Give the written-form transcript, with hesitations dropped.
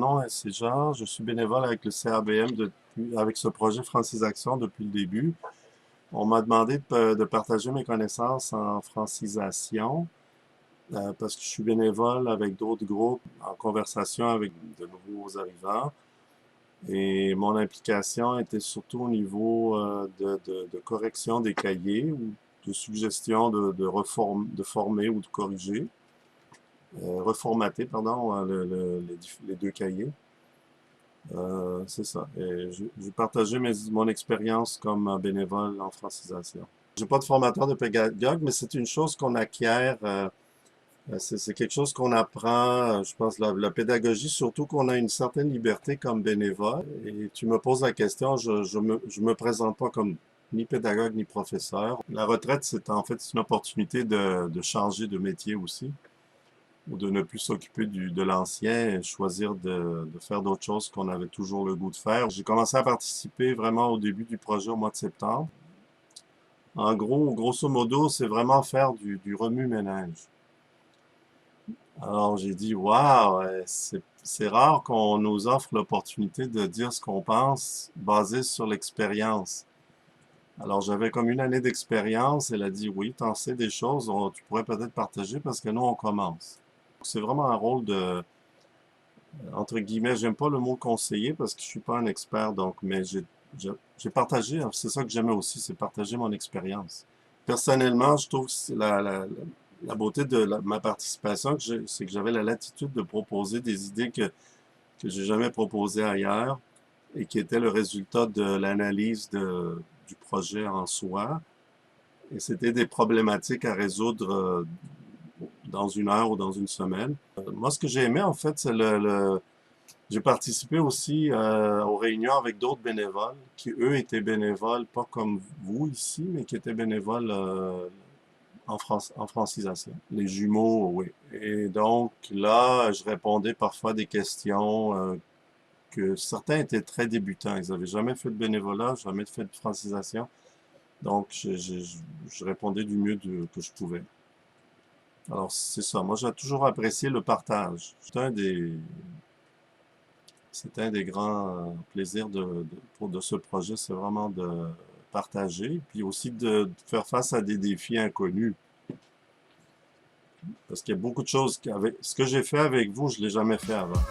nom est César. Je suis bénévole avec le CABM avec ce projet Francisation depuis le début. On m'a demandé de partager mes connaissances en francisation parce que je suis bénévole avec d'autres groupes en conversation avec de nouveaux arrivants. Et mon implication était surtout au niveau de correction des cahiers ou de suggestion de former ou de corriger, reformater, pardon, les deux cahiers. C'est ça. Et j'ai partagé mon expérience comme bénévole en francisation. Je suis pas de formateur de pédagogue, mais c'est une chose qu'on acquiert. C'est quelque chose qu'on apprend, je pense, la pédagogie, surtout qu'on a une certaine liberté comme bénévole. Et tu me poses la question, je me présente pas comme ni pédagogue ni professeur. La retraite, c'est en fait une opportunité de changer de métier aussi, ou de ne plus s'occuper de l'ancien et choisir de faire d'autres choses qu'on avait toujours le goût de faire. J'ai commencé à participer vraiment au début du projet au mois de septembre. En gros, grosso modo, c'est vraiment faire du remue-ménage. Alors j'ai dit, waouh, c'est rare qu'on nous offre l'opportunité de dire ce qu'on pense basé sur l'expérience. Alors j'avais comme une année d'expérience. Elle a dit, oui, t'en sais des choses, tu pourrais peut-être partager parce que nous, on commence. C'est vraiment un rôle de, entre guillemets, j'aime pas le mot conseiller parce que je suis pas un expert, donc, mais j'ai partagé, c'est ça que j'aimais aussi, c'est partager mon expérience. Personnellement, je trouve que la beauté de ma participation, c'est que j'avais la latitude de proposer des idées que j'ai jamais proposées ailleurs et qui étaient le résultat de l'analyse du projet en soi. Et c'était des problématiques à résoudre dans une heure ou dans une semaine. Moi, ce que j'ai aimé, en fait, c'est j'ai participé aussi aux réunions avec d'autres bénévoles qui, eux, étaient bénévoles, pas comme vous ici, mais qui étaient bénévoles en francisation. Les jumeaux, oui. Et donc, là, je répondais parfois à des questions que certains étaient très débutants. Ils n'avaient jamais fait de bénévolat, jamais fait de francisation. Donc, je répondais du mieux que je pouvais. Alors, c'est ça. Moi, j'ai toujours apprécié le partage. C'est un des grands plaisirs de ce projet, c'est vraiment de partager, puis aussi de faire face à des défis inconnus. Parce qu'il y a beaucoup de choses ce que j'ai fait avec vous, je l'ai jamais fait avant.